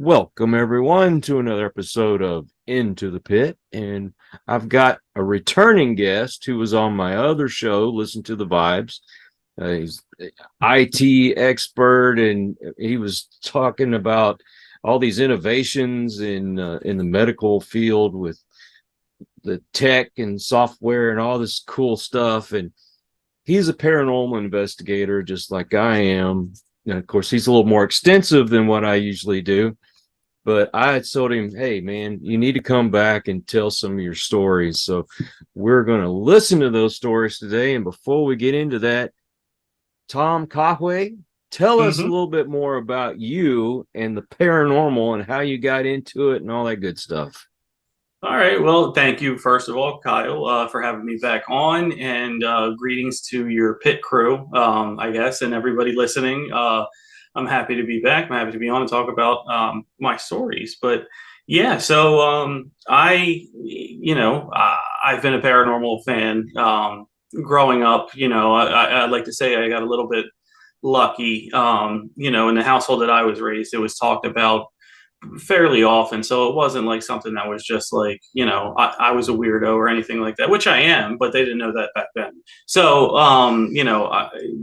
Welcome, everyone, to another episode of Into the Pit. And I've got a returning guest who was on my other show, Listen to the Vibes. He's an IT expert, and he was talking about all these innovations in the medical field with the tech and software and all this cool stuff. And he's a paranormal investigator, just like I am. And of course, he's a little more extensive than what I usually do. But I told him, hey, man, you need to come back and tell some of your stories. So we're going to listen to those stories today. And before we get into that, Tom Cochway, tell us a hmm little bit more about you and the paranormal and how you got into it and all that good stuff. All right. Well, thank you, first of all, Kyle, for having me back on, and greetings to your pit crew, I guess, and everybody listening. I'm happy to be back. I'm happy to be on and talk about my stories. But yeah, so I've been a paranormal fan growing up. I'd like to say I got a little bit lucky. In the household that I was raised, it was talked about fairly often. So it wasn't like something that was just like, I was a weirdo or anything like that, which I am, but they didn't know that back then. So,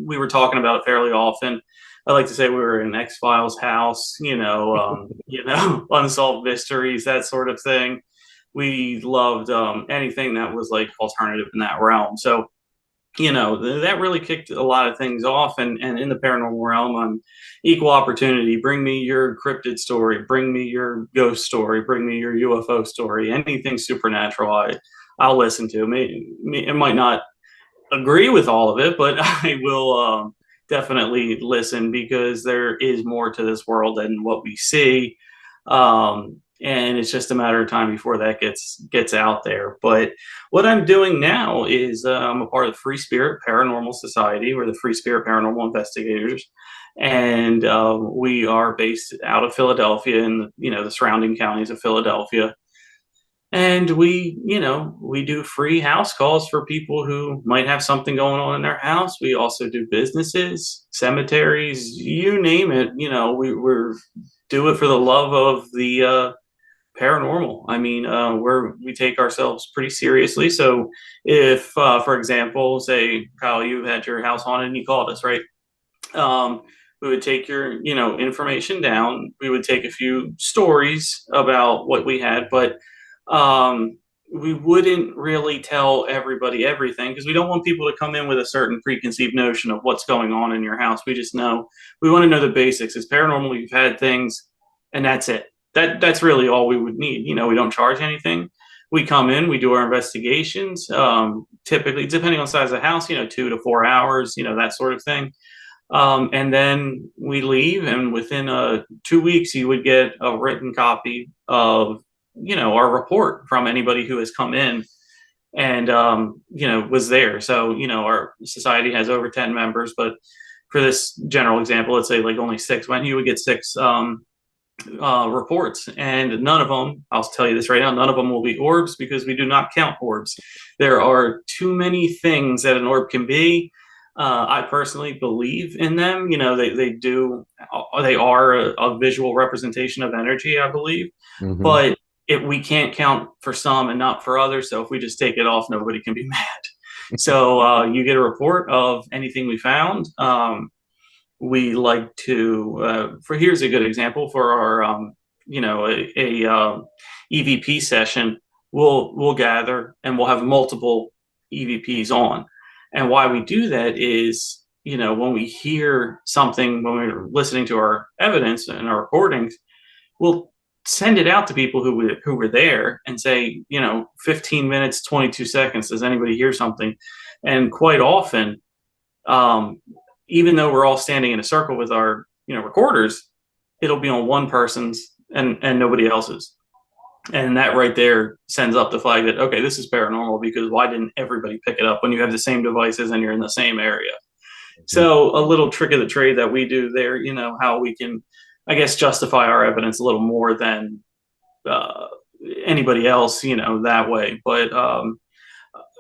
we were talking about it fairly often. I like to say we were in X-Files house, unsolved mysteries, that sort of thing. We loved anything that was like alternative in that realm. So, that really kicked a lot of things off. And in the paranormal realm, I'm equal opportunity. Bring me your cryptid story, bring me your ghost story, bring me your UFO story, anything supernatural. I'll listen to. It might not agree with all of it, but I will definitely listen, because there is more to this world than what we see. And it's just a matter of time before that gets out there. But what I'm doing now is I'm a part of the Free Spirit Paranormal Society. We're the Free Spirit Paranormal Investigators, and we are based out of Philadelphia and the surrounding counties of Philadelphia. And we do free house calls for people who might have something going on in their house. We also do businesses, cemeteries, you name it. We're do it for the love of the paranormal. I mean, we take ourselves pretty seriously. So if, for example, say Kyle, you had your house haunted and you called us, right? We would take your, information down. We would take a few stories about what we had, but we wouldn't really tell everybody everything, because we don't want people to come in with a certain preconceived notion of what's going on in your house. We want to know the basics. It's paranormal. We've had things, and that's it. That's really all we would need. We don't charge anything. We come in, we do our investigations. Typically, depending on the size of the house, 2 to 4 hours, that sort of thing. And then we leave, and within 2 weeks, you would get a written copy of, our report from anybody who has come in and, was there. So, our society has over 10 members, but for this general example, let's say like only 6 went, you would get 6 reports, and none of them, I'll tell you this right now, none of them will be orbs, because we do not count orbs. There are too many things that an orb can be. I personally believe in them. They are a visual representation of energy, I believe. Mm-hmm. But we can't count for some and not for others. So if we just take it off, nobody can be mad. So you get a report of anything we found. We like to, here's a good example for our, EVP session. We'll gather, and we'll have multiple EVPs on. And why we do that is, when we hear something, when we're listening to our evidence and our recordings, we'll send it out to people who were there and say, 15 minutes, 22 seconds, does anybody hear something? And quite often, even though we're all standing in a circle with our, recorders, it'll be on one person's and nobody else's. And that right there sends up the flag that, okay, this is paranormal, because why didn't everybody pick it up when you have the same devices and you're in the same area? So a little trick of the trade that we do there, how we can, I guess, justify our evidence a little more than anybody else, that way. But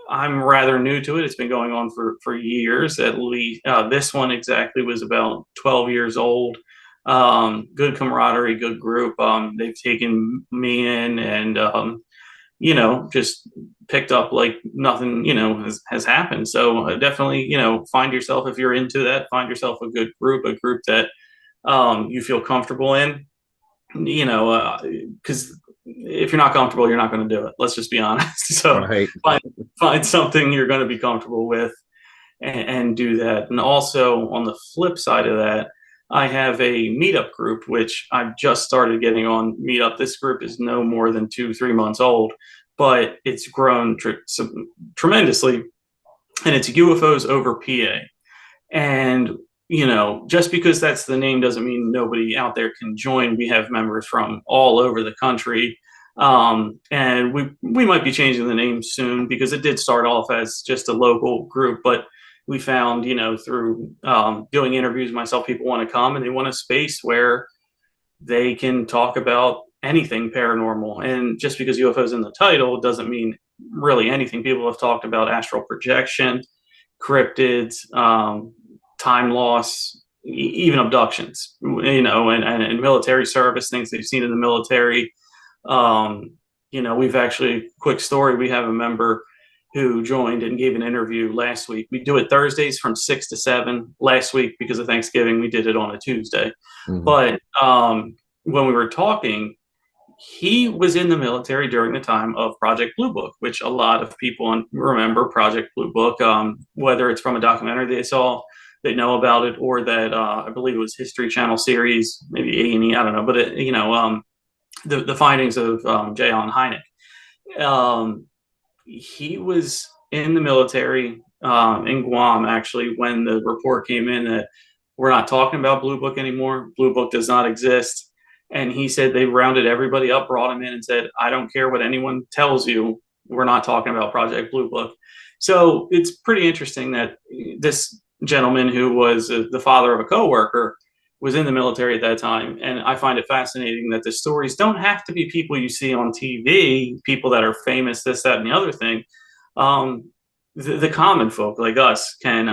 I'm rather new to it. It's been going on for years at least. This one exactly was about 12 years old. Good camaraderie, good group. They've taken me in and just picked up like nothing, has happened. So definitely, find yourself, if you're into that, find yourself a good group, a group that you feel comfortable in, because if you're not comfortable, you're not going to do it. Let's just be honest. So Right. find something you're going to be comfortable with and do that. And also on the flip side of that, I have a meetup group, which I've just started getting on Meetup. This group is no more than 2-3 months old, but it's grown tremendously. And it's UFOs over PA. And, just because that's the name doesn't mean nobody out there can join. We have members from all over the country. And we might be changing the name soon because it did start off as just a local group, but we found, through doing interviews myself, people want to come and they want a space where they can talk about anything paranormal. And just because UFOs in the title doesn't mean really anything. People have talked about astral projection, cryptids, time loss, even abductions, and military service, things they've seen in the military. We've actually, quick story, we have a member who joined and gave an interview last week. We do it Thursdays from 6 to 7. Last week, because of Thanksgiving, we did it on a Tuesday. Mhm. But when we were talking, he was in the military during the time of Project Blue Book, which a lot of people remember Project Blue Book, whether it's from a documentary they saw, they know about it, or that I believe it was History Channel series, maybe A&E, I don't know. But the findings of J. Allen Hynek. He was in the military in Guam, actually, when the report came in that we're not talking about Blue Book anymore. Blue Book does not exist. And he said they rounded everybody up, brought him in and said, I don't care what anyone tells you. We're not talking about Project Blue Book. So it's pretty interesting that this gentleman, who was the father of a coworker, was in the military at that time. And I find it fascinating that the stories don't have to be people you see on TV, people that are famous, this, that, and the other thing. The common folk like us can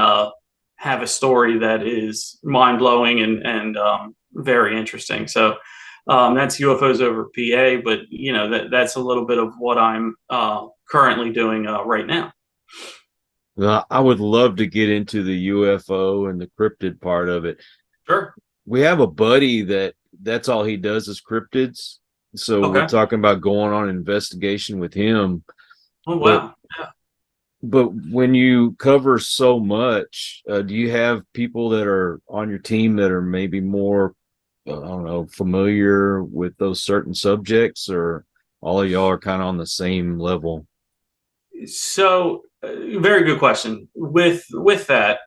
have a story that is mind-blowing and very interesting. So that's UFOs over PA, but that's a little bit of what I'm currently doing right now. I would love to get into the UFO and the cryptid part of it. Sure. We have a buddy that's all he does is cryptids. So Okay. we're talking about going on an investigation with him. Oh, wow. Yeah. But when you cover so much, do you have people that are on your team that are maybe more, I don't know, familiar with those certain subjects, or all of y'all are kind of on the same level? So, very good question. With that,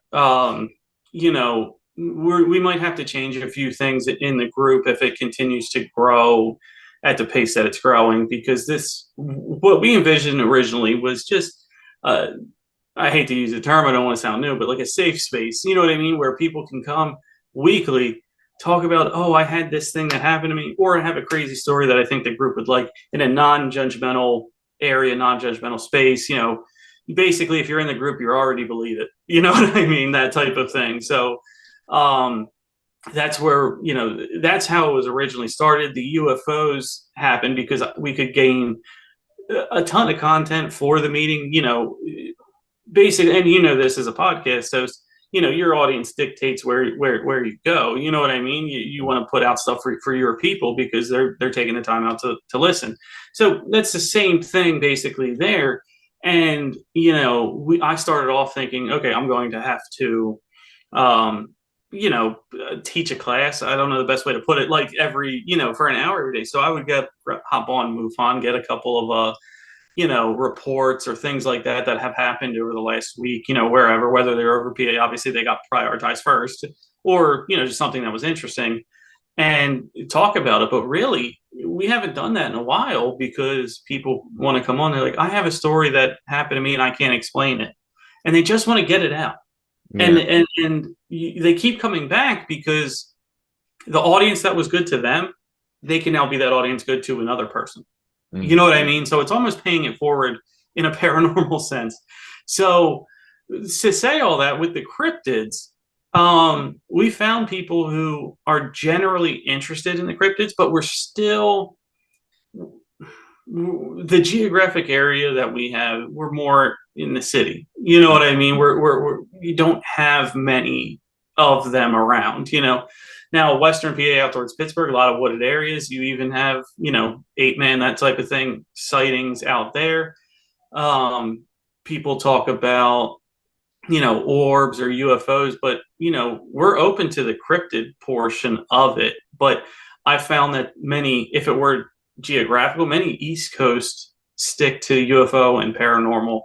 we might have to change a few things in the group if it continues to grow at the pace that it's growing, because what we envisioned originally was just, I hate to use the term, I don't want to sound new, but like a safe space, you know what I mean, where people can come weekly, talk about, oh, I had this thing that happened to me, or I have a crazy story that I think the group would like, in a non-judgmental area, non-judgmental space. Basically, if you're in the group, you already believe it, you know what I mean, that type of thing. So that's where, that's how it was originally started. The UFOs happened because we could gain a ton of content for the meeting, basically. And this is a podcast host, your audience dictates where you go, you know what I mean. You want to put out stuff for your people because they're taking the time out to listen. So that's the same thing basically there. And I started off thinking, okay, I'm going to have to teach a class. I don't know the best way to put it, like every, for an hour every day. So I would hop on MUFON, get a couple of reports or things like that have happened over the last week, wherever, whether they're over PA, obviously they got prioritized first, or, just something that was interesting, and talk about it. But really, we haven't done that in a while because people want to come on. They're like, I have a story that happened to me and I can't explain it. And they just want to get it out. Yeah. And they keep coming back because the audience that was good to them, they can now be that audience good to another person. Mm-hmm. You know what I mean? So it's almost paying it forward in a paranormal sense. So to say all that, with the cryptids, We found people who are generally interested in the cryptids, but we're still the geographic area that we have. We're more in the city. You know what I mean? You don't have many of them around. Now Western PA out towards Pittsburgh, a lot of wooded areas. You even have 8 Man, that type of thing, sightings out there. People talk about orbs or UFOs, but we're open to the cryptid portion of it. But I found that if it were geographical, many East Coast stick to UFO and paranormal.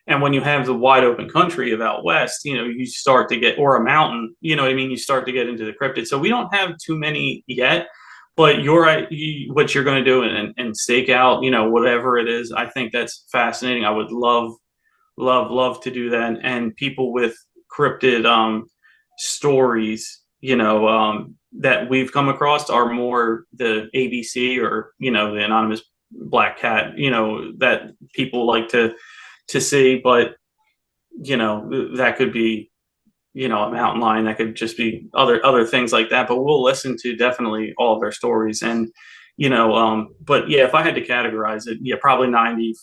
And when you have the wide open country of out west, you start to get, or a mountain, you know what I mean? You start to get into the cryptid. So we don't have too many yet, but what you're going to do and stake out, whatever it is. I think that's fascinating. I would love to do that. And people with cryptid stories, that we've come across are more the ABC or the anonymous black cat, that people like to see. But that could be a mountain lion, that could just be other things like that. But we'll listen to definitely all of their stories. And but yeah, if I had to categorize it, yeah, probably 95%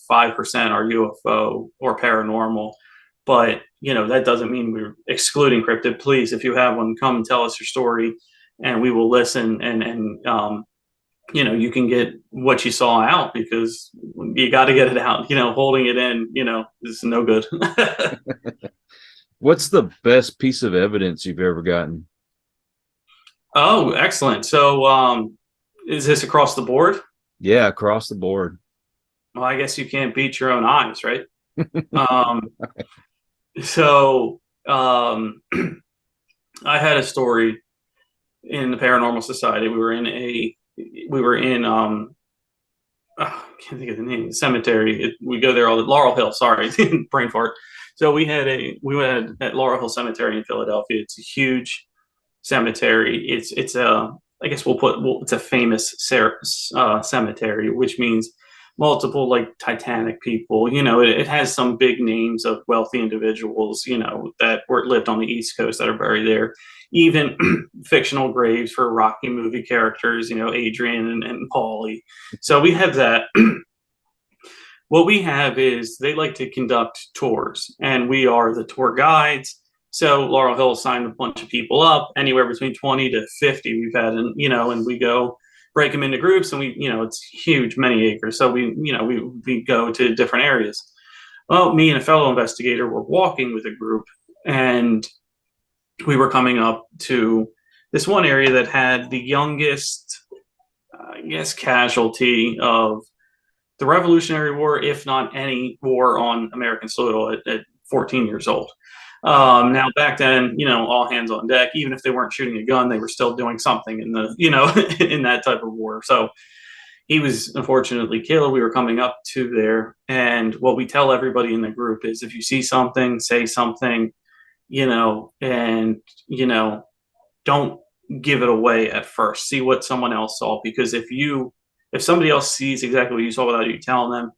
are UFO or paranormal. But that doesn't mean we're excluding cryptid. Please, if you have one, come and tell us your story, and we will listen. And you can get what you saw out, because you got to get it out. Holding it in, is no good. What's the best piece of evidence you've ever gotten? Oh, excellent. So, is this across the board? Yeah, across the board. Well, I guess you can't beat your own eyes, right? um, so I had a story in the Paranormal Society. We were in I can't think of the name, cemetery. We go there all the Laurel Hill. Sorry, brain fart. So we went at Laurel Hill Cemetery in Philadelphia. It's a huge cemetery. It's a I guess it's a famous cemetery, which means multiple like Titanic people. It has some big names of wealthy individuals, that lived on the East Coast that are buried there. Even fictional graves for Rocky movie characters, Adrian and Paulie. So we have that. What we have is they like to conduct tours, and we are the tour guides. So Laurel Hill signed a bunch of people up, anywhere between 20 to 50 we've had, and we go break them into groups, and it's huge, many acres. So we go to different areas. Well, me and a fellow investigator were walking with a group, and we were coming up to this one area that had the youngest, I guess, casualty of the Revolutionary War, if not any war on American soil, at 14 years old. Now back then, all hands on deck. Even if they weren't shooting a gun, they were still doing something in the, in that type of war. So he was unfortunately killed. We were coming up to there, and what we tell everybody in the group is, if you see something, say something, and don't give it away at first. See what someone else saw, because if somebody else sees exactly what you saw without you telling them,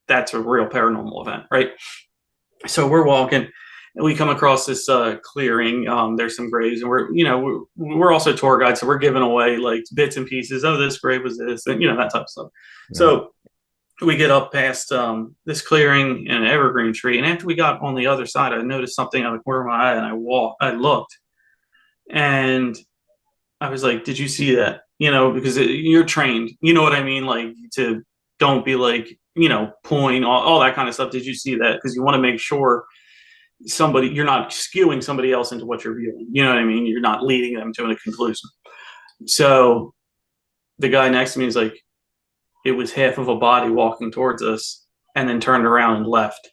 that's a real paranormal event, right? So we're walking, and we come across this clearing. There's some graves, and we're also tour guides, so we're giving away like bits and pieces. Oh, this grave was this, and that type of stuff. Yeah. So we get up past this clearing and an evergreen tree, and after we got on the other side, I noticed something out of the corner of my eye, and I looked, and I was like, "Did you see that?" Because you're trained, you know what I mean, like, to don't be like, pulling all that kind of stuff. Did you see that? Because you want to make sure you're not skewing somebody else into what you're viewing. You know what I mean? You're not leading them to a conclusion. So the guy next to me is like, it was half of a body walking towards us, and then turned around and left.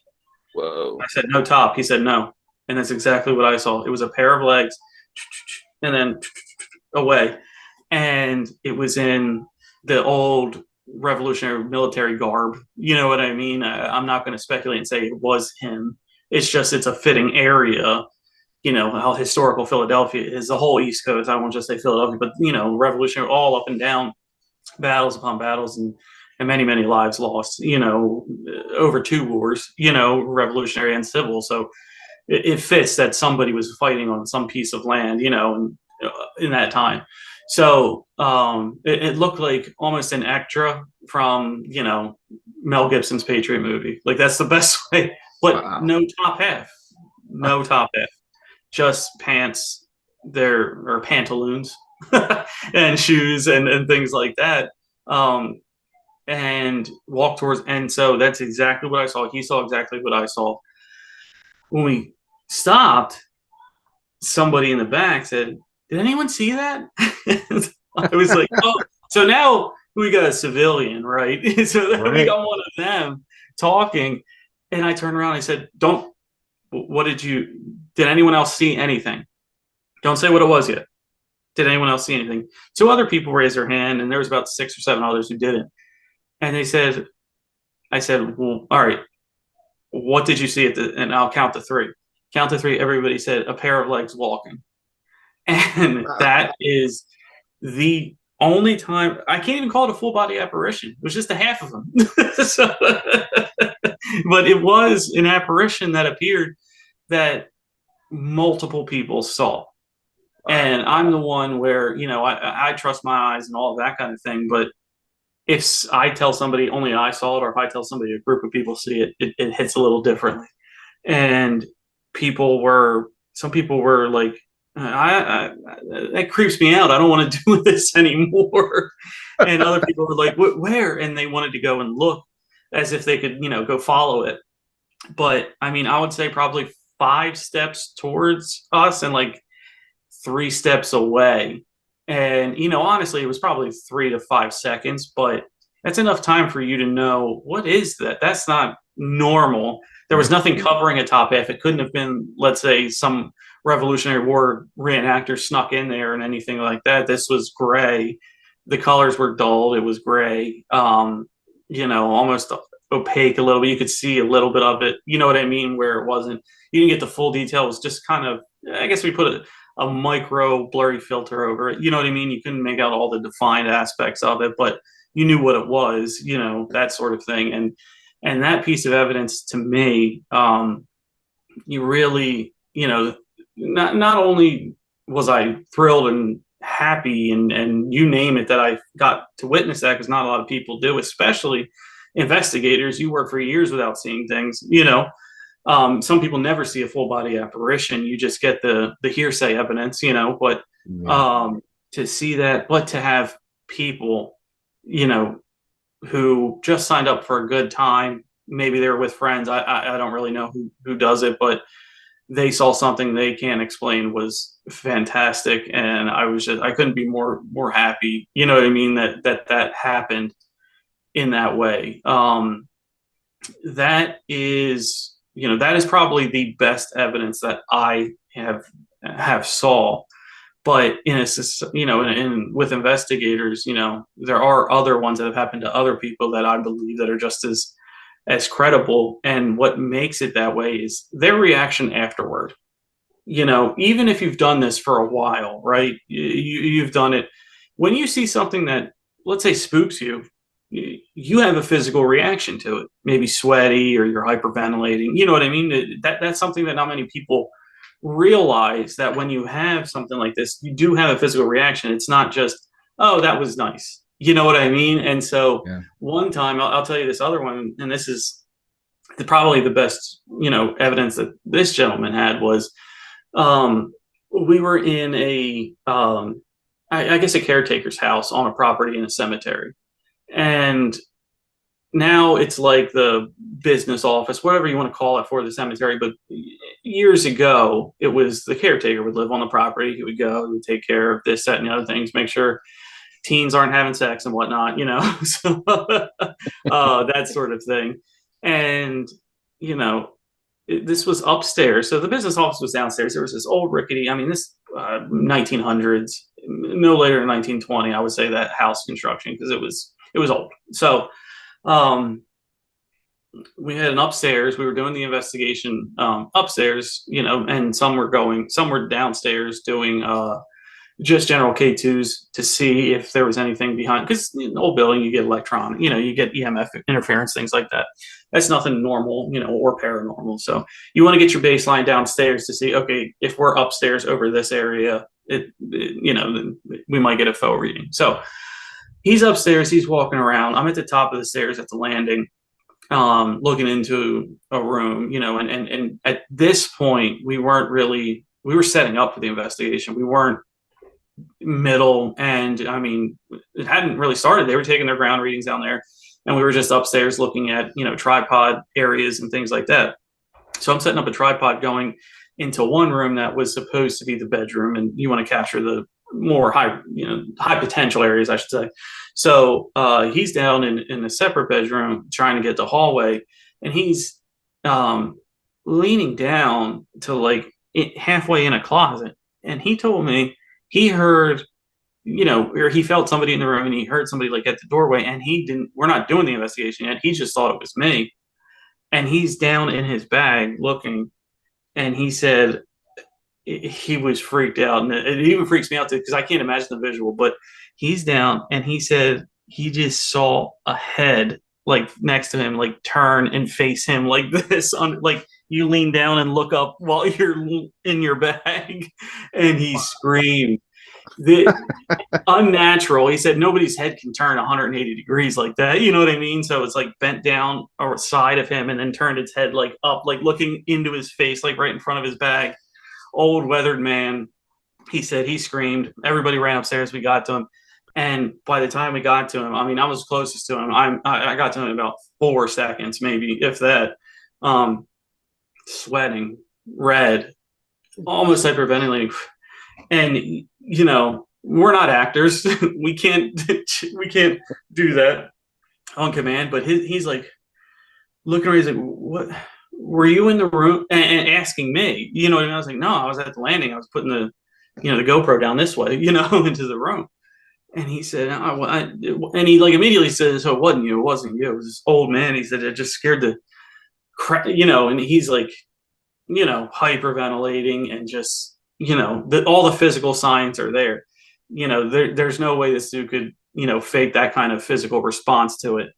Whoa. I said, no top. He said, no. And that's exactly what I saw. It was a pair of legs, and then away. And it was in the old Revolutionary military garb. You know what I mean? I'm not going to speculate and say it was him. It's a fitting area. How historical Philadelphia is, the whole East Coast. I won't just say Philadelphia, but Revolutionary, all up and down, battles upon battles, and many, many lives lost. Over 2 wars. Revolutionary and civil. So it fits that somebody was fighting on some piece of land, in that time. So it looked like almost an extra from, Mel Gibson's Patriot movie. Like that's the best way, but Wow. no top half, no top half, just pants there or pantaloons and shoes and things like that. Um, and walk towards, and so that's exactly what I saw. He saw exactly what I saw. When we stopped, somebody in the back said, "Did anyone see that?" I was like, "Oh, so now we got a civilian, right?" So then we Right. got one of them talking, and I turned around and I said, "Don't. What did you? Did anyone else see anything? Don't say what it was yet. Did anyone else see anything?" Two other people raised their hand, and there was about 6 or 7 others who didn't. And they said, "I said, well, all right. What did you see at the?" And I'll count to three. Count to three. Everybody said a pair of legs walking. And that is the only time I can't even call it a full body apparition. It was just a half of them. So, but it was an apparition that appeared that multiple people saw. Wow. And I'm the one where, I trust my eyes and all of that kind of thing. But if I tell somebody only I saw it, or if I tell somebody a group of people see it, it hits a little differently. And some people were like, that creeps me out. I don't want to do this anymore. And other people were like, where? And they wanted to go and look as if they could, go follow it. But I mean, I would say probably 5 steps towards us and like 3 steps away. And, honestly, it was probably 3 to 5 seconds, but that's enough time for you to know, what is that? That's not normal. There was nothing covering a top half. It couldn't have been, let's say, some Revolutionary War reenactor snuck in there and anything like that. This was gray. The colors were dulled. It was gray, almost opaque a little bit. You could see a little bit of it. You know what I mean? Where it wasn't, you didn't get the full detail. It was just kind of, I guess we put a micro blurry filter over it. You know what I mean? You couldn't make out all the defined aspects of it, but you knew what it was, that sort of thing. And that piece of evidence to me, you really, not only was I thrilled and happy and you name it that I got to witness that, because not a lot of people do, especially investigators. You work for years without seeing things, some people never see a full body apparition. You just get the hearsay evidence, but Yeah. to see that, but to have people, who just signed up for a good time, maybe they were with friends. I don't really know who does it, but they saw something they can't explain, was fantastic. And I couldn't be more happy. You know what I mean? That happened in that way. That is, that is probably the best evidence that I have saw. But with investigators, there are other ones that have happened to other people that I believe that are just as credible. And what makes it that way is their reaction afterward. Even if you've done this for a while, right? You've done it. When you see something that, let's say, spooks you, you have a physical reaction to it, maybe sweaty, or you're hyperventilating. You know what I mean? That's something that not many people realize, that when you have something like this, you do have a physical reaction. It's not just, oh, that was nice. You know what I mean? And so Yeah. one time, I'll tell you this other one, and this is probably the best, evidence that this gentleman had was, we were in I guess a caretaker's house on a property in a cemetery. And now it's like the business office, whatever you want to call it, for the cemetery. But years ago, it was the caretaker would live on the property. He would go, he would take care of this, that, and the other things, make sure teens aren't having sex and whatnot, so that sort of thing. And, this was upstairs. So the business office was downstairs. There was this old rickety, this 1900s, no later than 1920, I would say, that house construction, because it was old. So we had an upstairs. We were doing the investigation upstairs, and some were downstairs doing just general K2s to see if there was anything behind. Because in the old building, you get electronic, you get EMF interference, things like that. That's nothing normal, or paranormal. So you want to get your baseline downstairs to see, okay, if we're upstairs over this area, we might get a faux reading. So he's upstairs, he's walking around. I'm at the top of the stairs at the landing, looking into a room, and at this point, we were setting up for the investigation. We weren't middle, and I mean, it hadn't really started. They were taking their ground readings down there, and we were just upstairs looking at, tripod areas and things like that. So I'm setting up a tripod going into one room that was supposed to be the bedroom, and you want to capture the more high potential areas, I should say. So he's down in a separate bedroom trying to get the hallway, and he's leaning down to like halfway in a closet. And he told me he heard, or he felt somebody in the room, and he heard somebody like at the doorway, and we're not doing the investigation yet. He just thought it was me. And he's down in his bag looking, and he said he was freaked out. And it even freaks me out too, because I can't imagine the visual, but he's down, and he said he just saw a head like next to him, like turn and face him like this, like you lean down and look up while you're in your bag. And he screamed. Unnatural. He said nobody's head can turn 180 degrees like that. You know what I mean? So it's like bent down or side of him and then turned its head like up, like looking into his face, like right in front of his bag. Old weathered man. He said he screamed. Everybody ran upstairs. We got to him. And by the time we got to him, I mean, I was closest to him. I got to him in about 4 seconds, maybe, if that. Sweating, red, almost hyperventilating. And, we're not actors. we can't do that on command. But he's like looking around. He's like, "What? Were you in the room?" And asking me. You know what I mean? I was like, "No, I was at the landing. I was putting the GoPro down this way, into the room." And he said, and he like immediately said, "So it wasn't you. It wasn't you. It was this old man." He said it just scared the crap, And he's like, hyperventilating and just, all the physical signs are there. There's no way this dude could, fake that kind of physical response to it.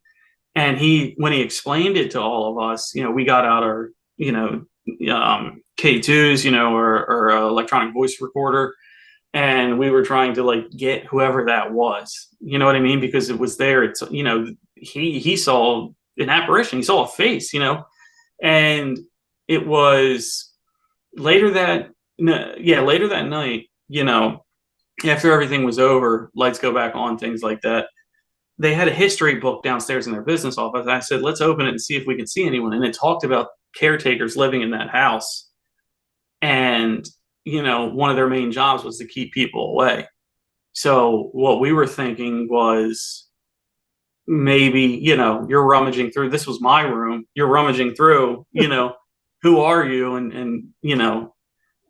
And when he explained it to all of us, we got out our, K2s, or electronic voice recorder. And we were trying to like get whoever that was, you know what I mean? Because it was there. It's, he saw an apparition. He saw a face, and it was later that night, after everything was over, lights go back on, things like that. They had a history book downstairs in their business office. I said, let's open it and see if we can see anyone. And it talked about caretakers living in that house. And, one of their main jobs was to keep people away. So what we were thinking was maybe, you're rummaging through. This was my room. You're rummaging through, who are you? And,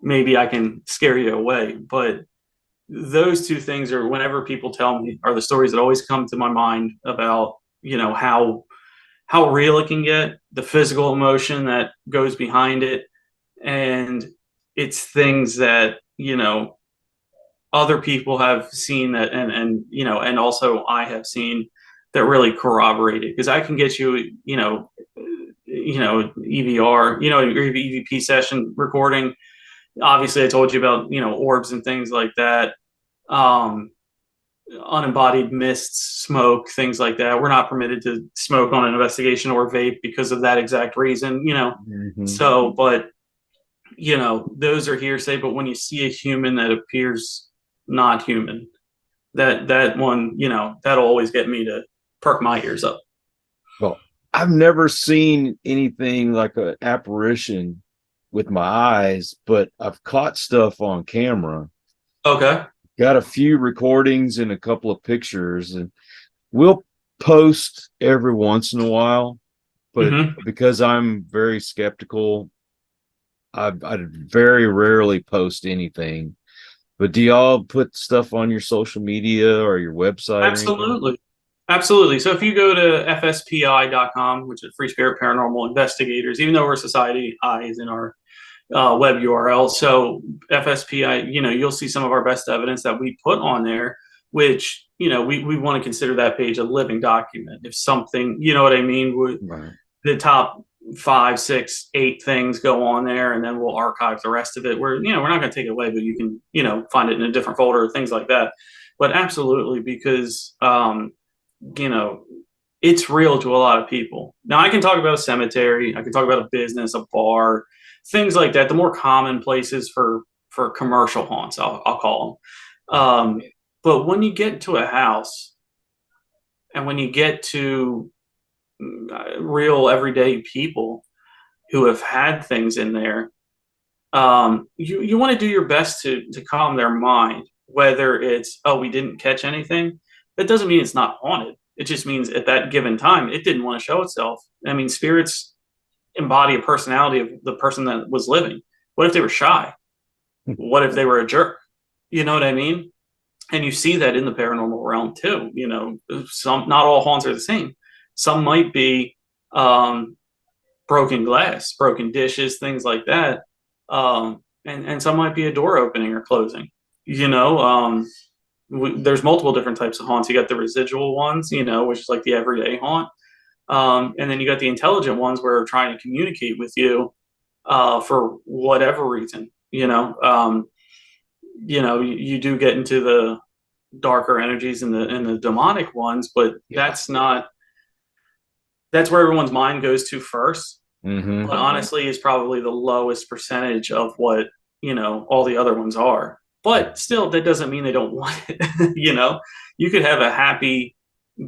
maybe I can scare you away. But those two things are, whenever people tell me, are the stories that always come to my mind about, how real it can get, the physical emotion that goes behind it. And it's things that, other people have seen that, and also I have seen that really corroborate it. Because I can get you, EVR, or EVP session recording. Obviously, I told you about, orbs and things like that. Unembodied mists, smoke, things like that. We're not permitted to smoke on an investigation or vape because of that exact reason, Mm-hmm. So, but, those are hearsay. But when you see a human that appears not human, that one, that'll always get me to perk my ears up. Well, I've never seen anything like an apparition with my eyes, but I've caught stuff on camera. Okay. Got a few recordings and a couple of pictures, and we'll post every once in a while. But because I'm very skeptical, I very rarely post anything. But do y'all put stuff on your social media or your website? Absolutely. Absolutely. So if you go to fspi.com, which is Free Spirit Paranormal Investigators, even though we're Society, I is in our web URL. So FSPI, you'll see some of our best evidence that we put on there, which, we want to consider that page a living document. If something, you know what I mean? Right. the top 5, 6, 8 things go on there, and then we'll archive the rest of it. We're not going to take it away, but you can find it in a different folder, things like that. But absolutely, because you know it's real to a lot of people. Now I can talk about a cemetery, I can talk about a business, a bar, things like that. The more common places for commercial haunts, I'll call them. But when you get to a house, and when you get to real everyday people who have had things in there, you want to do your best to calm their mind. Whether it's, oh, we didn't catch anything, that doesn't mean it's not haunted. It just means at that given time it didn't want to show itself. I mean, spirits embody a personality of the person that was living. What if they were shy? What if they were a jerk? You know what I mean? And you see that in the paranormal realm too. Not all haunts are the same. Some might be broken glass, broken dishes, things like that. And some might be a door opening or closing. There's multiple different types of haunts. You got the residual ones, which is like the everyday haunt. And then you got the intelligent ones where they're trying to communicate with you for whatever reason. You do get into the darker energies and the demonic ones, but that's where everyone's mind goes to first. Mm-hmm. But honestly, is probably the lowest percentage of what all the other ones are. But still, that doesn't mean they don't want it. You could have a happy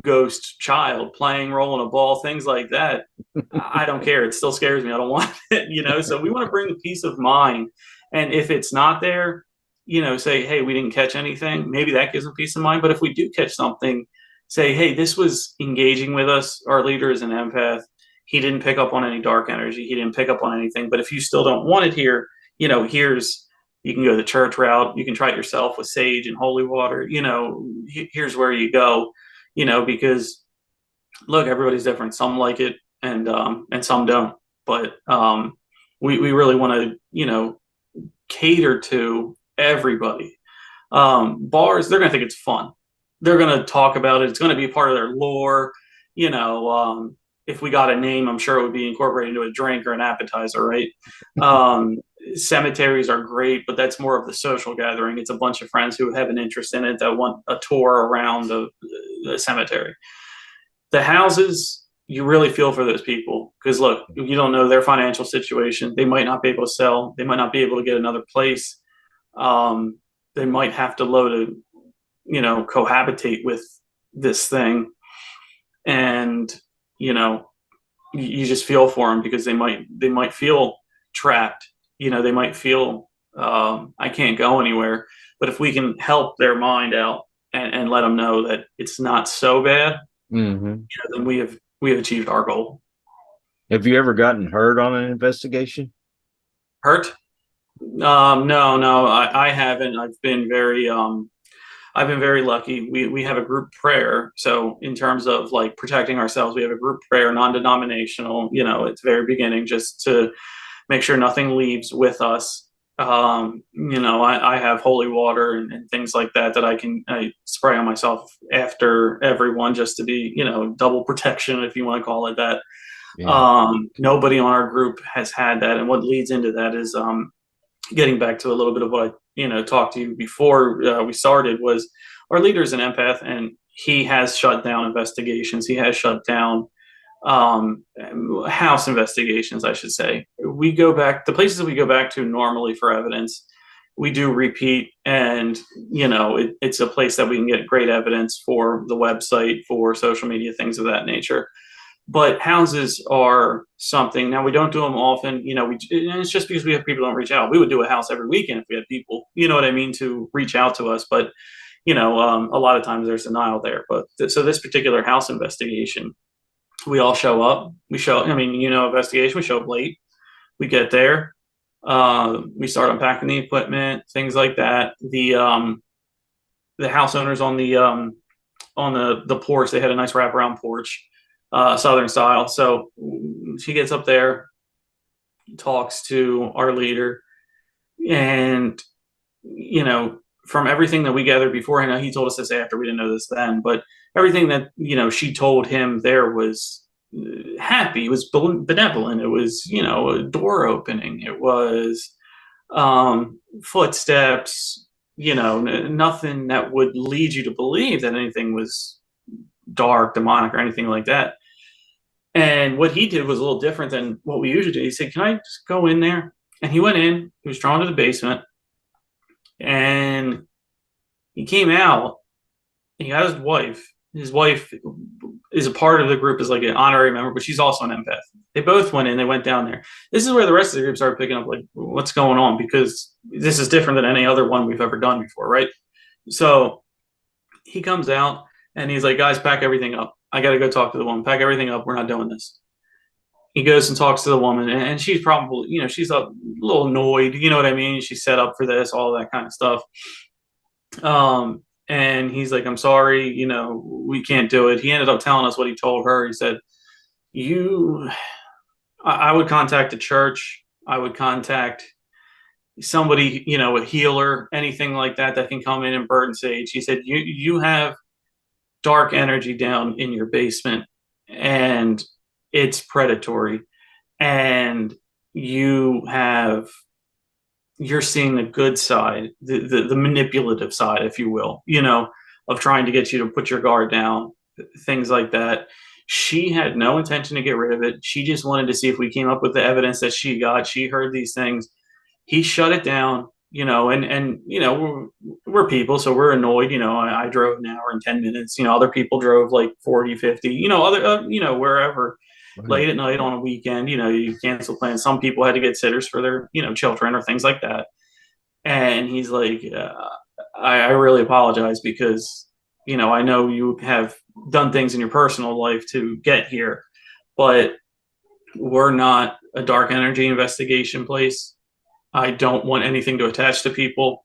ghost child playing, rolling a ball, things like that. I don't care. It still scares me. I don't want it. So we want to bring peace of mind. And if it's not there, say, hey, we didn't catch anything. Maybe that gives them peace of mind. But if we do catch something, say, hey, this was engaging with us. Our leader is an empath. He didn't pick up on any dark energy. He didn't pick up on anything. But if you still don't want it here, you can go the church route. You can try it yourself with sage and holy water. Here's where you go, because look, everybody's different. Some like it and some don't. But we really want to, cater to everybody. Bars, they're going to think it's fun. They're going to talk about it. It's going to be part of their lore. If we got a name, I'm sure it would be incorporated into a drink or an appetizer, right? Cemeteries are great, but that's more of the social gathering. It's a bunch of friends who have an interest in it that want a tour around the cemetery. The houses, you really feel for those people because, look, you don't know their financial situation. They might not be able to sell. They might not be able to get another place. They might have to cohabitate with this thing. And you just feel for them because they might feel trapped. They might feel I can't go anywhere. But if we can help their mind out and let them know that it's not so bad, Mm-hmm. then we have achieved our goal. Have you ever gotten hurt on an investigation? Hurt? No, I haven't. I've been very lucky. We have a group prayer. So in terms of like protecting ourselves, we have a group prayer, non-denominational, it's very beginning just to make sure nothing leaves with us. I have holy water and things like that I spray on myself after everyone just to be, double protection, if you want to call it that. Yeah. Nobody on our group has had that. And what leads into that is getting back to a little bit of what I talked to you before we started was our leader's an empath and he has shut down investigations. He has shut down house investigations, I should say. We go back, the places that we go back to normally for evidence, we do repeat, and it's a place that we can get great evidence for the website, for social media, things of that nature. But houses are something, now we don't do them often, and it's just because we have people don't reach out. We would do a house every weekend if we had people, to reach out to us. But a lot of times there's denial there. But so this particular house investigation, we all show up. Investigation, we show up late. We get there. We start unpacking the equipment, things like that. The house owners on the porch, they had a nice wraparound porch, Southern style. So she gets up there, talks to our leader, and from everything that we gathered beforehand, now he told us this after, we didn't know this then, but everything that she told him there was happy. It was benevolent. It was, a door opening. It was footsteps, nothing that would lead you to believe that anything was dark, demonic, or anything like that. And what he did was a little different than what we usually do. He said, "Can I just go in there?" And he went in. He was drawn to the basement, and he came out. He got his wife. His wife is a part of the group as like an honorary member, but she's also an empath. They both went in. They went down there. This is where the rest of the group started picking up, like, what's going on, because this is different than any other one we've ever done before, right? So he comes out and he's like, "Guys, pack everything up. I got to go talk to the woman. Pack everything up. We're not doing this." He goes and talks to the woman, and she's probably, she's a little annoyed. You know what I mean? She's set up for this, all that kind of stuff. And he's like, "I'm sorry, we can't do it." He ended up telling us what he told her. He said, I would contact a church. I would contact somebody, a healer, anything like that can come in and burn sage. He said, you have dark energy down in your basement, and it's predatory, and you're seeing the good side, the manipulative side, if you will, of trying to get you to put your guard down, things like that. She had no intention to get rid of it. She just wanted to see if we came up with the evidence that she got. She heard these things. He shut it down, and we're people, so we're annoyed. I drove an hour and 10 minutes. Other people drove like 40, 50, wherever. Right. Late at night on a weekend, you cancel plans. Some people had to get sitters for their, children or things like that. And he's like, I really apologize because, I know you have done things in your personal life to get here, but we're not a dark energy investigation place. I don't want anything to attach to people.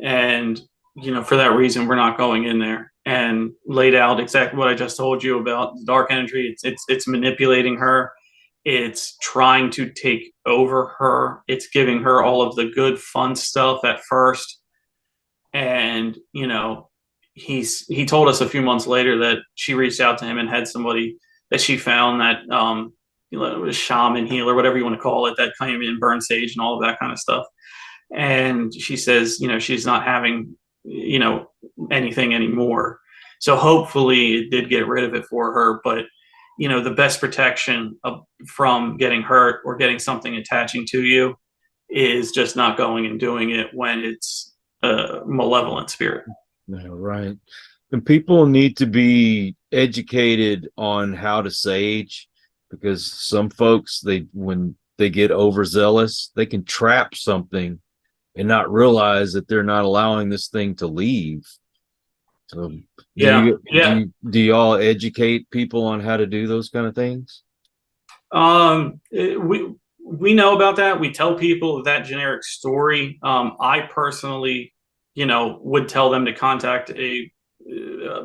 And, for that reason, we're not going in there. And laid out exactly what I just told you about dark energy. It's manipulating her. It's trying to take over her. It's giving her all of the good, fun stuff at first. And, he told us a few months later that she reached out to him and had somebody that she found that, was shaman, healer, whatever you want to call it, that came in, burn sage and all of that kind of stuff. And she says, she's not having, anything anymore. So hopefully it did get rid of it for her. But, the best protection from getting hurt or getting something attaching to you is just not going and doing it when it's a malevolent spirit. Yeah, right. And people need to be educated on how to sage, because some folks, when they get overzealous, they can trap something and not realize that they're not allowing this thing to leave. So do y'all educate people on how to do those kind of things? We know about that. We tell people that generic story. I personally, would tell them to contact a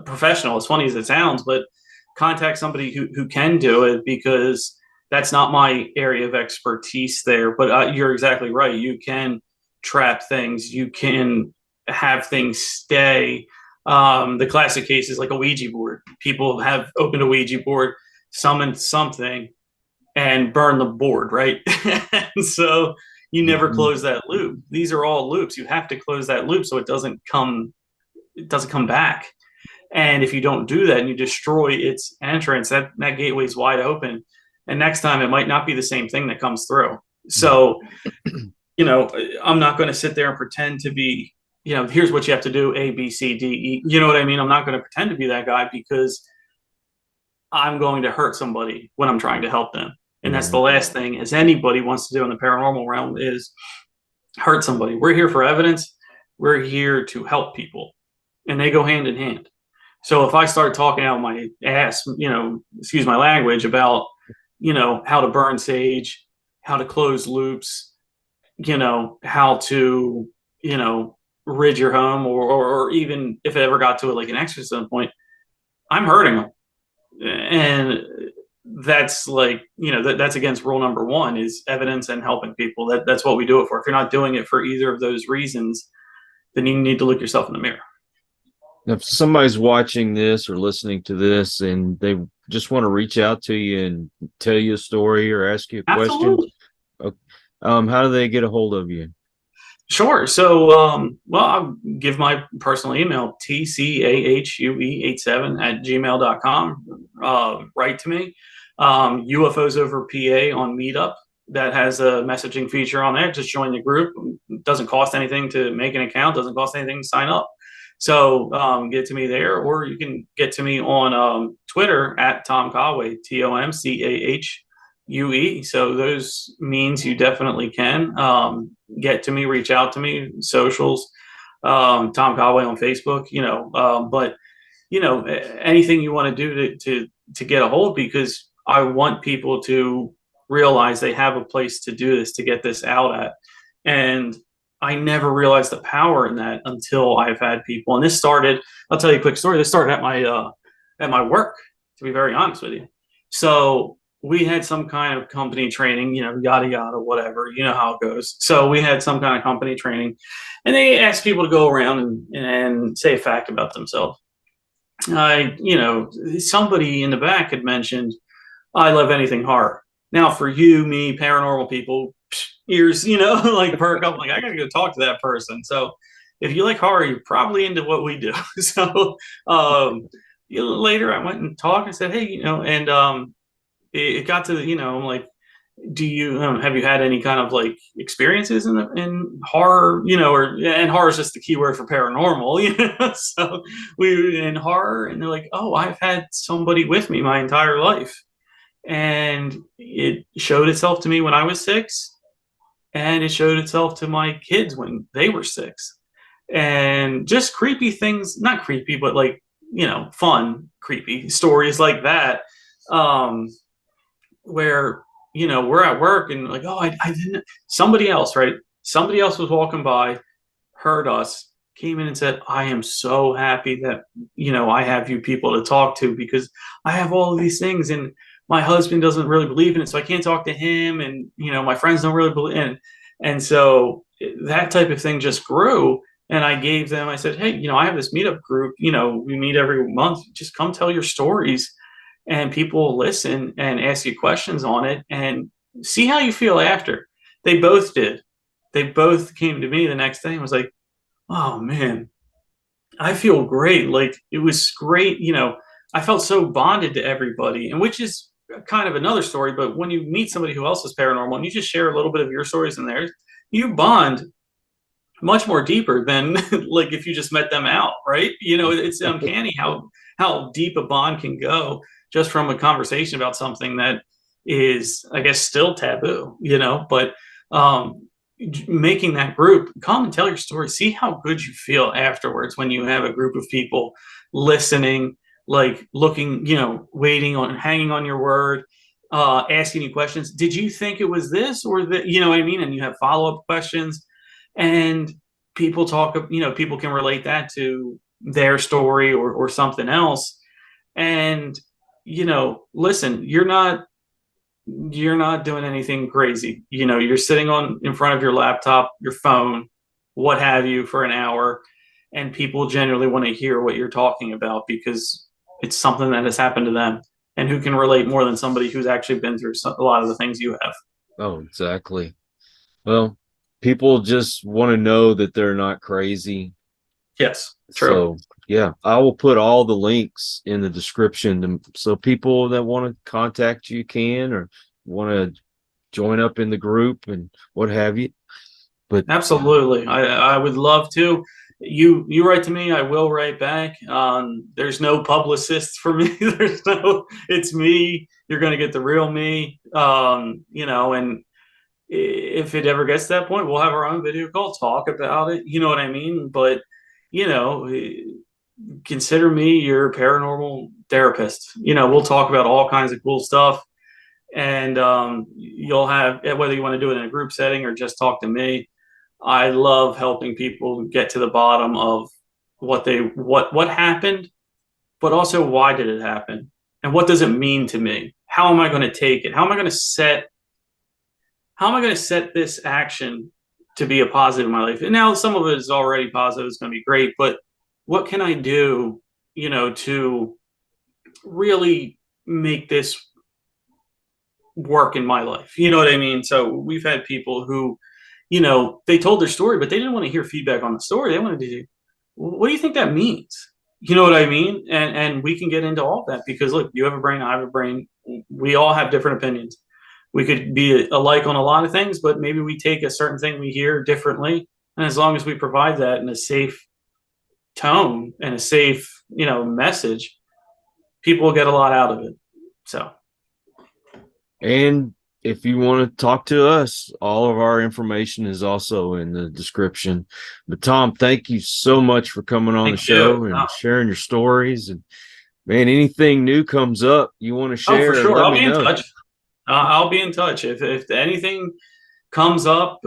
professional, as funny as it sounds, but contact somebody who can do it, because that's not my area of expertise there. But you're exactly right. You can trap things. You can have things stay. The classic case is like a Ouija board. People have opened a Ouija board, summoned something, and burn the board, right? And so you never close that loop. These are all loops. You have to close that loop so it doesn't come back. And if you don't do that and you destroy its entrance, that gateway is wide open. And next time it might not be the same thing that comes through. So, I'm not going to sit there and pretend to be, here's what you have to do, A, B, C, D, E. You know what I mean? I'm not going to pretend to be that guy, because I'm going to hurt somebody when I'm trying to help them. And that's the last thing as anybody wants to do in the paranormal realm, is hurt somebody. We're here for evidence. We're here to help people, and they go hand in hand. So if I start talking out my ass, excuse my language, about, how to burn sage, how to close loops, how to, rid your home, or even if it ever got to it, like an exorcism point, I'm hurting them. And that's like, that's against rule number one, is evidence and helping people. That's what we do it for. If you're not doing it for either of those reasons, then you need to look yourself in the mirror. If somebody's watching this or listening to this and they just want to reach out to you and tell you a story or ask you a question, Absolutely. uh, how do they get a hold of you? Sure. So, well, I'll give my personal email, tcahure87 @gmail.com. Write to me. UFOs over PA on Meetup. That has a messaging feature on there. Just join the group. It doesn't cost anything to make an account. Doesn't cost anything to sign up. So get to me there, or you can get to me on Twitter at Tom Callway, TomCahue. So those means you definitely can get to me, reach out to me, socials, Tom Callway on Facebook, but anything you want to do to get a hold, because I want people to realize they have a place to do this, to get this out at. And I never realized the power in that until I've had people. And this started, I'll tell you a quick story. This started at my work, to be very honest with you. So we had some kind of company training, yada yada, whatever, you know how it goes. So we had some kind of company training, and they asked people to go around and say a fact about themselves. Somebody in the back had mentioned, I love anything horror. Now, for you, me, paranormal people, ears, like perk up, like I gotta go talk to that person. So if you like horror, you're probably into what we do. So later I went and talked and said, hey, and it got to I'm like, do you have you had any kind of like experiences in horror, and horror is just the key word for paranormal, so we were in horror, and they're like, oh, I've had somebody with me my entire life, and it showed itself to me when I was 6, and it showed itself to my kids when they were 6, and just creepy things, not creepy, but like, fun creepy stories like that, where we're at work and like, oh, I didn't, somebody else, right, somebody else was walking by, heard us, came in and said, I am so happy that I have you people to talk to, because I have all of these things, and my husband doesn't really believe in it, so I can't talk to him, and my friends don't really believe in it. And so that type of thing just grew. And I said, hey, I have this meetup group, we meet every month, just come tell your stories, and people listen and ask you questions on it and see how you feel after. They both did. They both came to me the next day and was like, oh man, I feel great. Like, it was great. I felt so bonded to everybody, and which is kind of another story. But when you meet somebody who else is paranormal and you just share a little bit of your stories in theirs, you bond much more deeper than like if you just met them out, right? It's uncanny how deep a bond can go just from a conversation about something that is, I guess, still taboo, but making that group come and tell your story, see how good you feel afterwards when you have a group of people listening, like looking, waiting on, hanging on your word, asking you questions. Did you think it was this or that? You know what I mean? And you have follow-up questions, and people talk, people can relate that to their story or something else. And listen, you're not doing anything crazy. You're sitting in front of your laptop, your phone, what have you, for an hour, and people generally want to hear what you're talking about because it's something that has happened to them, and who can relate more than somebody who's actually been through a lot of the things you have. Oh, exactly. Well, people just want to know that they're not crazy. Yes, true. So, yeah, I will put all the links in the description so people that want to contact you can, or want to join up in the group and what have you. But Absolutely. I would love to. You write to me, I will write back. There's no publicists for me. It's me. You're going to get the real me. And if it ever gets to that point, we'll have our own video call, talk about it. You know what I mean? But, you know, consider me your paranormal therapist. We'll talk about all kinds of cool stuff. And you'll have, whether you want to do it in a group setting or just talk to me, I love helping people get to the bottom of what happened, but also why did it happen, and what does it mean to me? How am I going to take it? How am I going to set this action to be a positive in my life? And now some of it is already positive. It's going to be great, but what can I do, to really make this work in my life? You know what I mean? So we've had people who, they told their story, but they didn't want to hear feedback on the story. They wanted to, what do you think that means? You know what I mean? And we can get into all that because look, you have a brain, I have a brain. We all have different opinions. We could be alike on a lot of things, but maybe we take a certain thing we hear differently. And as long as we provide that in a safe tone and a safe, message, people will get a lot out of it. So, And if you want to talk to us, all of our information is also in the description. But Tom, thank you so much for coming on the thank you. show and sharing your stories. And man, anything new comes up you want to Oh, for share, sure. let I'll me be in know. touch. I'll be in touch. If anything comes up,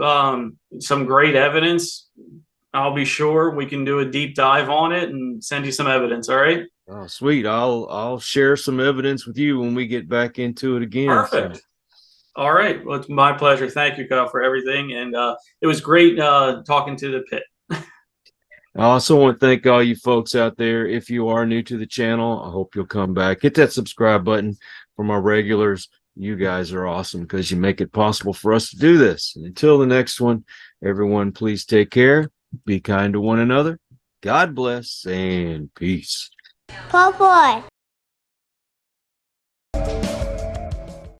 some great evidence, I'll be sure we can do a deep dive on it and send you some evidence. All right. Oh, sweet. I'll share some evidence with you when we get back into it again. So Perfect. All right. Well, it's my pleasure. Thank you, Kyle, for everything. And it was great talking to the pit. I also want to thank all you folks out there. If you are new to the channel, I hope you'll come back. Hit that subscribe button for my regulars. You guys are awesome because you make it possible for us to do this. And until the next one, everyone, please take care. Be kind to one another. God bless and peace. Poor boy.